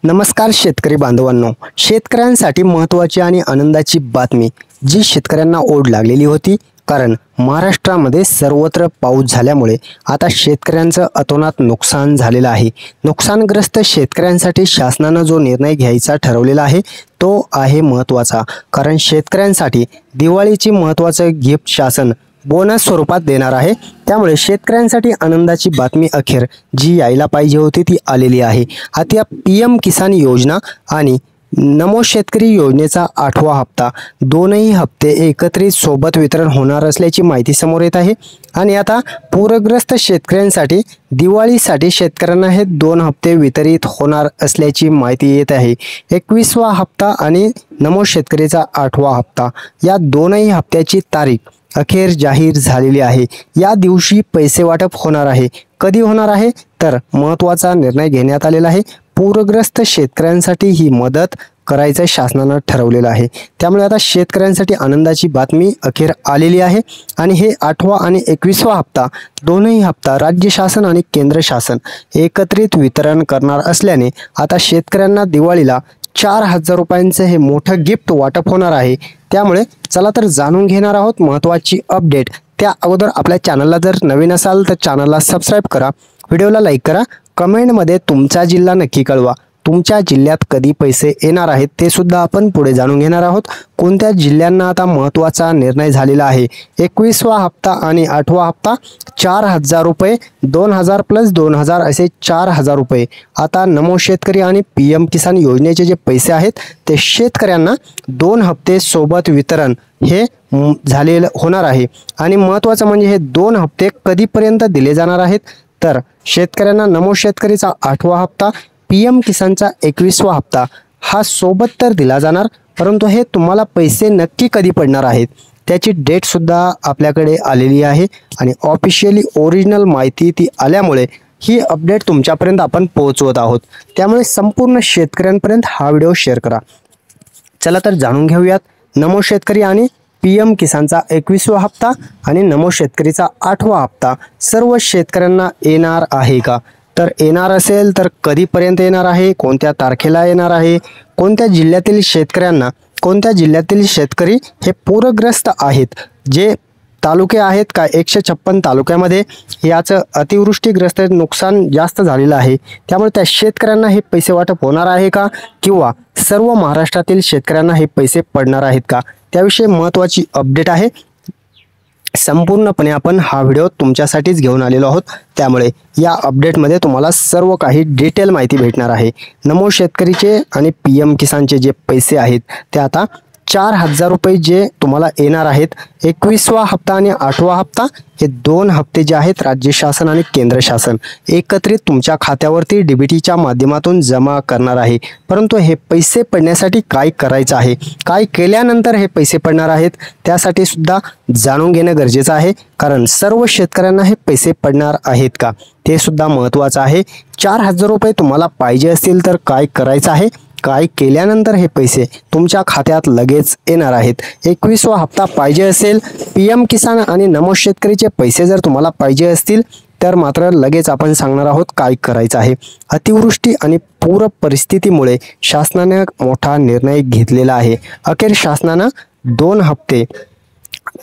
नमस्कार शेतकरी बांधवांनो, शेतकऱ्यांसाठी महत्त्वाची आणि आनंदाची बातमी जी शेतकऱ्यांना ओढ लागलेली होती। कारण महाराष्ट्रामध्ये सर्वत्र पाऊस झाल्यामुळे आता शेतकऱ्यांचं अतोनात नुकसान झालेलं आहे। नुकसानग्रस्त शेतकऱ्यांसाठी शासनाने जो निर्णय घ्यायचा ठरवलेला आहे तो आहे महत्त्वाचा। कारण शेतकऱ्यांसाठी दिवाळीची महत्त्वाचं गिफ्ट शासन बोनस स्वरूपात देणार आहे। त्यामुळे शेतकऱ्यांसाठी आनंदाची बातमी अखेर जी यायला पाहिजे होती ती आलेली आहे। आता पीएम किसान योजना आणि नमो शेतकरी योजनेचा 8वा हप्ता दोनही हप्ते एकत्रित सोबत वितरण होणार असल्याची माहिती समोर येत आहे। आणि आता पूरग्रस्त शेतकऱ्यांसाठी दिवाळीसाठी शेतकऱ्यांना हे 2 हप्ते वितरित होणार असल्याची माहिती येत आहे। 21वा हप्ता आणि नमो शेतकरीचा 8वा हप्ता या दोनही हप्त्याची तारीख अखेर जाहीर झालेली आहे। या दिवशी पैसे वाटप होणार आहे। कधी होणार आहे तर महत्त्वाचा निर्णय घेण्यात आलेला आहे। पूरग्रस्त शेतकऱ्यांसाठी ही मदत करायचं शासनाने ठरवलेलं आहे। त्यामुळे आता शेतकऱ्यांसाठी आनंदाची बातमी अखेर आलेली आहे। आणि हे 8वा आणि 21वा हप्ता दोनही हप्ता राज्य शासन आणि केंद्र शासन एकत्रित वितरण करणार असल्याने आता शेतकऱ्यांना दिवाळीला 4000 रुपयांचे हे मोठं गिफ्ट वाटप होणार आहे। त्यामुळे चला तर जाणून घेणार आहोत महत्त्वाची अपडेट। त्या अगोदर आपल्या चॅनलला जर नवीन असाल तर चॅनलला सबस्क्राइब करा, व्हिडिओला लाईक करा, कमेंटमध्ये तुमचा जिल्हा नक्की कळवा। तुमच्या जिल्ह्यात कधी पैसे येणार आहेत ते सुद्धा आपण पुढे जाणून घेणार आहोत। कोणत्या जिल्ह्यांना आता महत्त्वाचा निर्णय झालेला आहे। 21वा हप्ता आणि 8वा हप्ता 4000 रुपये, 2000 प्लस 2000 असे 4000 रुपये। आता नमो शेतकरी आणि पीएम किसान योजनेचे जे पैसे आहेत ते शेतकऱ्यांना 2 हप्ते सोबत वितरण हे झालेलं होणार आहे। आणि महत्त्वाचं म्हणजे हे 2 हप्ते कधीपर्यंत दिले जाणार आहेत तर शेतकऱ्यांना नमो शेतकरीचा 8वा हप्ता, पीएम किसानचा 21वा हप्ता हा सोबत तर दिला जाणार, परंतु हे तुम्हाला पैसे नक्की कधी पडणार आहेत त्याची डेट सुद्धा आपल्याकडे आलेली आहे। आणि ऑफिशियली ओरिजिनल माहिती ती आल्यामुळे ही अपडेट तुमच्यापर्यंत आपण पोहोचवत आहोत। त्यामुळे संपूर्ण शेतकऱ्यांपर्यंत हा व्हिडिओ शेअर करा। चला तर जाणून घेऊयात नमो शेतकरी आणि पीएम किसानचा 21वा हप्ता आणि नमो शेतकरीचा 8वा हप्ता सर्व शेतकऱ्यांना येणार आहे का? तर येणार असेल तर कधीपर्यंत येणार आहे, कोणत्या तारखेला येणार आहे, कोणत्या जिल्ह्यातील शेतकऱ्यांना, कोणत्या जिल्ह्यातील शेतकरी हे पूरग्रस्त आहेत, जे तालुके आहेत का 156 तालुक्यामध्ये याचं अतिवृष्टीग्रस्त नुकसान जास्त झालेलं आहे। त्यामुळे त्या शेतकऱ्यांना हे पैसे वाटप होणार आहे का किंवा सर्व महाराष्ट्रातील शेतकऱ्यांना हे पैसे पडणार आहेत का त्याविषयी महत्त्वाची अपडेट आहे। संपूर्णपणे आपण हा व्हिडिओ तुमच्यासाठीच घेऊन आलेलो आहोत। त्यामुळे या अपडेटमध्ये तुम्हाला सर्व काही डिटेल माहिती भेटणार आहे। नमो शेतकरीचे आणि पीएम किसानचे जे पैसे आहेत ते आता 4000 रुपये जे तुम्हाला येणार आहेत। 21वा हप्ता आणि 8वा हप्ता हे 2 हप्ते जे आहेत राज्य शासन आणि केंद्र शासन एकत्रित तुमच्या खात्यावरती डीबीटीच्या माध्यमातून जमा करणार आहे। परंतु हे पैसे पडण्यासाठी काय करायचं आहे, काय केल्यानंतर हे पैसे पडणार आहेत त्यासाठी सुद्धा जाणून घेणं गरजेचं आहे। कारण सर्व शेतकऱ्यांना हे पैसे पडणार आहेत का ते सुद्धा महत्त्वाचं आहे। 4000 रुपये तुम्हाला पाहिजे असतील तर काय करायचं आहे, काय केल्यानंतर हे पैसे तुमच्या खात्यात लगेच येणार आहेत। 21वा हप्ता पाहिजे असेल, पीएम किसान आणि नमो शेतकरीचे पैसे जर तुम्हाला पाहिजे असतील तर मात्र लगेच आपण सांगणार आहोत काय करायचं आहे। अतिवृष्टी आणि पूर परिस्थितीमुळे शासनाने मोठा निर्णय घेतलेला आहे। अखेर शासनाने 2 हप्ते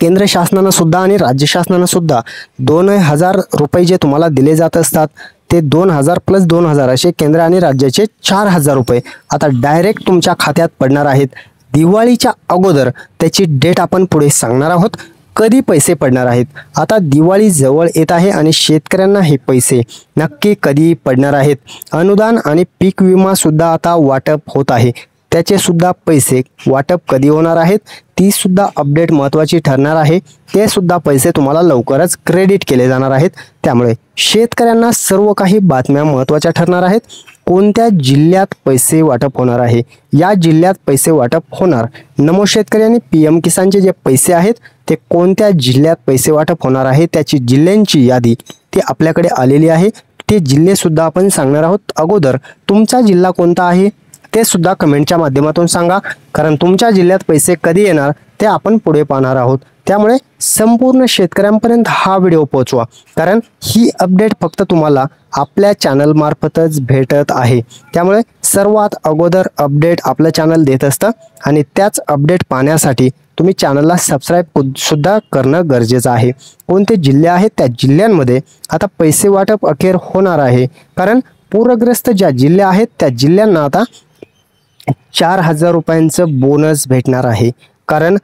केंद्र शासनाने सुद्धा आणि राज्य शासनाने सुद्धा 2000 रुपये जे तुम्हाला दिले जात असतात ते 2000 प्लस 2000 असे केंद्र आणि राज्याचे 4000 रुपये आता डायरेक्ट तुमच्या खात्यात पडणार आहेत। दिवाळीच्या अगोदर त्याची डेट आपण पुढे सांगणार आहोत कधी पैसे पडणार आहेत। आता दिवाळी जवळ येत आहे आणि शेतकऱ्यांना हे पैसे नक्की कधी पडणार आहेत। अनुदान आणि पीक विमा सुद्धा आता वाटप होत आहे, त्याचे सुद्धा पैसे वाटप कधी होणार आहेत ती सुद्धा अपडेट महत्त्वाची ठरणार आहे। ते सुद्धा पैसे तुम्हाला लवकरच क्रेडिट केले जाणार आहेत। त्यामुळे शेतकऱ्यांना सर्व काही बातम्या महत्त्वाच्या ठरणार आहेत। कोणत्या जिल्ह्यात पैसे वाटप होणार आहे, या जिल्ह्यात पैसे वाटप होणार। नमो शेतकरी आणि पीएम किसानचे जे पैसे आहेत ते कोणत्या जिल्ह्यात पैसे वाटप होणार आहे त्याची जिल्ह्यांची यादी ती आपल्याकडे आलेली आहे। ते जिल्हे सुद्धा आपण सांगणार आहोत। अगोदर तुमचा जिल्हा कोणता आहे ते सुद्धा कमेंटच्या माध्यमातून सांगा, कारण तुमच्या जिल्ह्यात पैसे कधी येणार ते आपण पुढे पाहणार आहोत। त्यामुळे संपूर्ण शेतकऱ्यांपर्यंत हा व्हिडिओ पोहोचवा, कारण ही अपडेट फक्त तुम्हाला आपल्या चॅनल मार्फतच भेटत आहे। त्यामुळे सर्वात अगोदर अपडेट आपलं चॅनल देत असतं आणि त्याच अपडेट पाहण्यासाठी तुम्ही चॅनलला सबस्क्राईब सुद्धा करणं गरजेचं आहे। कोणते जिल्हे आहेत त्या जिल्ह्यांमध्ये आता पैसे वाटप अखेर होणार आहे, कारण पूरग्रस्त ज्या जिल्हे आहेत त्या जिल्ह्यांना आता 4,000 रुपयांचं बोनस भेटणार आहे। कारण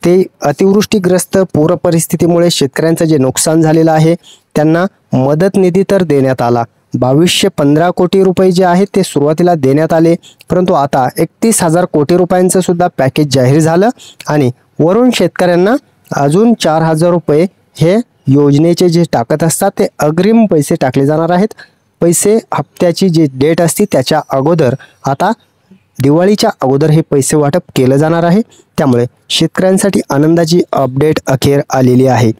ते अतिवृष्टीग्रस्त पूर परिस्थितीमुळे शेतकऱ्यांचं जे नुकसान झालेलं आहे त्यांना मदत निधी तर देण्यात आला, 2215 कोटी रुपये जे आहेत ते सुरुवातीला देण्यात आले, परंतु आता 31,000 कोटी रुपयांचं सुद्धा पॅकेज जाहीर झालं आणि वरून शेतकऱ्यांना अजून 4,000 रुपये हे योजनेचे जे टाकत असतात ते अग्रिम पैसे टाकले जाणार आहेत। पैसे हप्त्याची जी डेट असते त्याच्या अगोदर आता दिवाळीच्या अगोदर हे पैसे वाटप केलं जाणार आहे। त्यामुळे शेतकऱ्यांसाठी आनंदाची अपडेट अखेर आलेली आहे।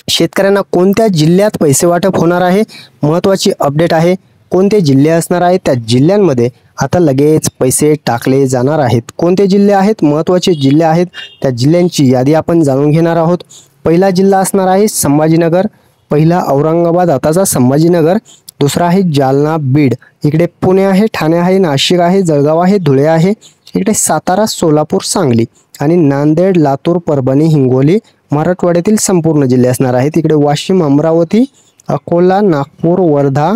शेतकऱ्यांना कोणत्या जिल्ह्यात पैसे वाटप होणार आहे महत्त्वाची अपडेट आहे। कोणते जिल्हे असणार आहेत त्या जिल्ह्यांमध्ये आता लगेच पैसे टाकले जाणार आहेत। कोणते जिल्हे आहेत महत्त्वाचे जिल्हे आहेत त्या जिल्ह्यांची यादी आपण जाणून घेणार आहोत। पहिला जिल्हा असणार आहे संभाजीनगर, पहिला औरंगाबाद आताचा संभाजीनगर, दुसरा आहे जालना बीड, इकडे पुणे आहे, ठाणे आहे, नाशिक आहे, जळगाव आहे, धुळे आहे, इकडे सातारा, सोलापूर, सांगली आणि नांदेड, लातूर, परभणी, हिंगोली मराठवाड्यातील संपूर्ण जिल्हे असणार आहेत। इकडे वाशिम, अमरावती, अकोला, नागपूर, वर्धा,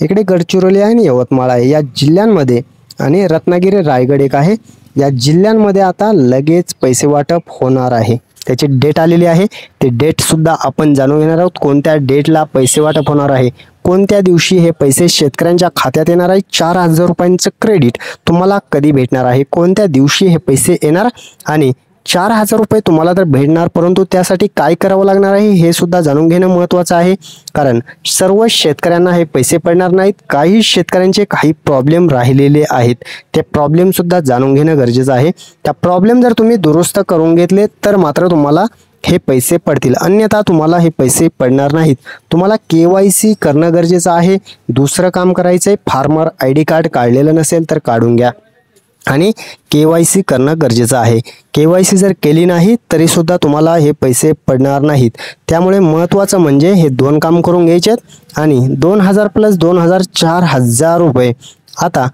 इकडे गडचिरोली आणि यवतमाळ आहे या जिल्ह्यांमध्ये, आणि रत्नागिरी, रायगड एक आहे। या जिल्ह्यांमध्ये आता लगेच पैसे वाटप होणार आहे। त्याची डेट आलेली आहे, ते डेट सुद्धा आपण जाणून घेणार आहोत। कोणत्या डेटला पैसे वाटप होणार आहे, कोणत्या दिवशी हे पैसे शेतकऱ्यांच्या खात्यात येणार आहे, 4,000 रुपयांचं क्रेडिट तुम्हाला कधी भेटणार आहे, कोणत्या दिवशी हे पैसे येणार आणि 4,000 रुपये तुम्हाला तर भेटणार, परंतु त्यासाठी काय करावं लागणार आहे हे सुद्धा जाणून घेणं महत्त्वाचं आहे। कारण सर्व शेतकऱ्यांना हे पैसे पडणार नाहीत, काही शेतकऱ्यांचे काही प्रॉब्लेम राहिलेले आहेत, ते प्रॉब्लेम सुद्धा जाणून घेणं गरजेचं आहे। त्या प्रॉब्लेम जर तुम्ही दुरुस्त करून घेतले तर मात्र तुम्हाला हे पैसे पडतील, अन्यथा तुम्हाला हे पैसे पडणार नाहीत। तुम्हाला KYC करणं गरजेचं आहे। दुसरं काम करायचं आहे, फार्मर ID कार्ड काढलेलं नसेल तर काढून घ्या आणि KYC करणं गरजेचं आहे। KYC जर केली नाही तरी सुद्धा तुम्हाला हे पैसे पडणार नाहीत। त्यामुळे महत्त्वाचं म्हणजे हे दोन काम करून घ्यायचेत आणि 2,000 प्लस 2,000 4,000 रुपये आता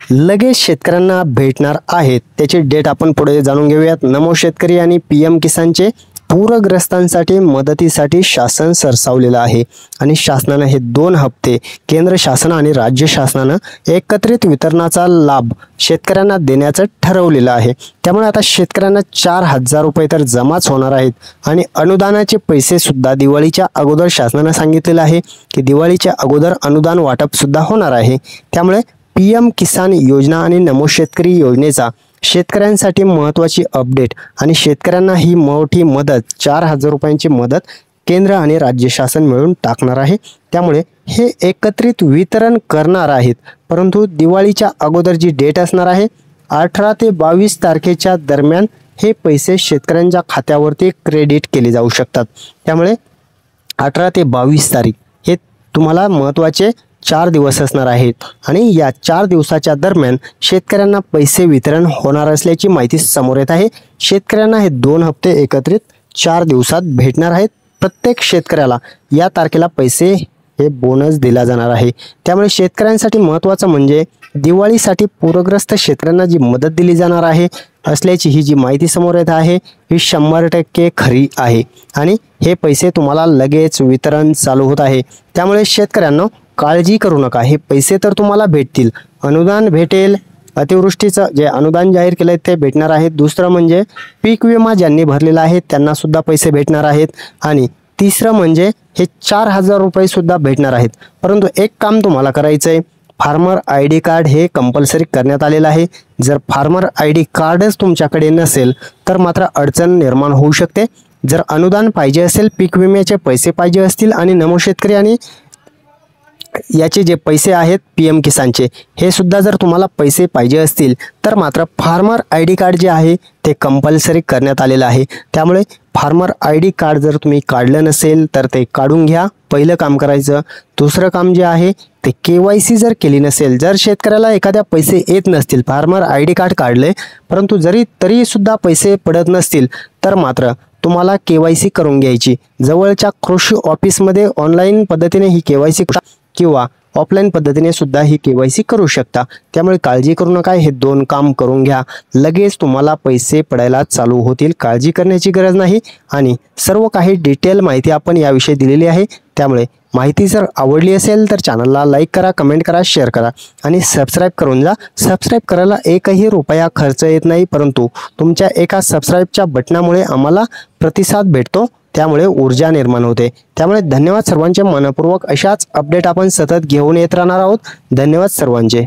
लगेच शेतकऱ्यांना भेटणार आहेत। त्याची डेट आपण पुढे जाणून घेऊयात। नमो शेतकरी आणि PM किसानचे पूरग्रस्तांसाठी मदतीसाठी शासन सरसावलेलं आहे आणि शासनानं हे 2 हप्ते केंद्र शासन आणि राज्य शासनानं एकत्रित वितरणाचा लाभ शेतकऱ्यांना देण्याचं ठरवलेलं आहे। त्यामुळे आता शेतकऱ्यांना 4,000 रुपये तर जमाच होणार आहेत आणि अनुदानाचे पैसे सुद्धा दिवाळीच्या अगोदर शासनानं सांगितलेलं आहे की दिवाळीच्या अगोदर अनुदान वाटप सुद्धा होणार आहे। त्यामुळे PM किसान योजना आणि नमो शेतकरी योजनेचा शेतकऱ्यांसाठी महत्त्वाची अपडेट आणि शेतकऱ्यांना ही मोठी मदत 4,000 रुपयांची मदत केंद्र आणि राज्य शासन मिळून टाकणार आहे। त्यामुळे हे एकत्रित वितरण करणार आहेत, परंतु दिवाळीच्या अगोदर जी डेट असणार आहे 18 ते 22 तारखेच्या दरम्यान हे पैसे शेतकऱ्यांच्या खात्यावरती क्रेडिट केले जाऊ शकतात। त्यामुळे 18 ते 22 तारीख हे तुम्हाला महत्त्वाचे 4 दिवस असणार आहेत आणि या 4 दिवसाच्या दरम्यान शेतकऱ्यांना पैसे वितरण होणार असल्याची माहिती समोर येत आहे। शेतकऱ्यांना हे 2 हप्ते एकत्रित 4 दिवसात भेटणार आहेत। प्रत्येक शेतकऱ्याला या तारखेला पैसे हे बोनस दिला जाणार आहे। त्यामुळे शेतकऱ्यांसाठी महत्त्वाचं म्हणजे दिवाळीसाठी पूरग्रस्त शेतकऱ्यांना जी मदत दिली जाणार आहे असल्याची ही जी माहिती समोर येत आहे ही 100% खरी आहे आणि हे पैसे तुम्हाला लगेच वितरण चालू होत आहे। त्यामुळे शेतकऱ्यांना काळजी करू नका, हे पैसे तर तुम्हाला भेटतील, अनुदान भेटेल, अतिवृष्टीचं जे अनुदान जाहीर केलं आहे ते भेटणार आहे। दुसरं म्हणजे पीक विमा ज्यांनी भरलेला आहे त्यांना सुद्धा पैसे भेटणार आहेत आणि तिसरं म्हणजे हे 4,000 रुपये सुद्धा भेटणार आहेत। परंतु एक काम तुम्हाला करायचं आहे, फार्मर ID कार्ड हे कंपल्सरी करण्यात आलेलं आहे। जर फार्मर ID कार्डच तुमच्याकडे नसेल तर मात्र अडचण निर्माण होऊ शकते। जर अनुदान पाहिजे असेल, पीक विम्याचे पैसे पाहिजे असतील आणि नमो शेतकरी आणि याचे जे पैसे आहेत PM किसानचे हे सुद्धा जर तुम्हाला पैसे पाहिजे असतील तर मात्र फार्मर ID कार्ड जे आहे ते कंपल्सरी करण्यात आलेलं आहे। त्यामुळे फार्मर ID कार्ड जर तुम्ही काढलं नसेल तर ते काढून घ्या, पहिलं काम करायचं। दुसरं काम जे आहे ते KYC जर केली नसेल, जर शेतकऱ्याला एखाद्या पैसे येत नसतील, फार्मर ID कार्ड काढले परंतु तरी सुद्धा पैसे पडत नसतील तर मात्र तुम्हाला KYC करून घ्यायची। जवळच्या कृषी ऑफिसमध्ये ऑनलाईन पद्धतीने ही KYC किंवा ऑफलाईन पद्धतीने सुद्धा ही KYC करू शकता। त्यामुळे काळजी करू नका, हे 2 काम करून घ्या, लगेच तुम्हाला पैसे पडायला चालू होतील। काळजी करण्याची गरज नाही आणि सर्व काही डिटेल माहिती आपण याविषयी दिलेली आहे। त्यामुळे माहिती जर आवडली असेल तर चॅनलला लाईक करा, कमेंट करा, शेअर करा आणि सबस्क्राईब करून जा। सबस्क्राईब करायला एकही रुपया खर्च येत नाही, परंतु तुमच्या एका सबस्क्राईबच्या बटनामुळे आम्हाला प्रतिसाद भेटतो, त्यामुळे ऊर्जा निर्माण होते। त्यामुळे धन्यवाद सर्वांचे मनपूर्वक। अशाच अपडेट आपण सतत घेऊन येत राहणार आहोत। धन्यवाद सर्वांचे।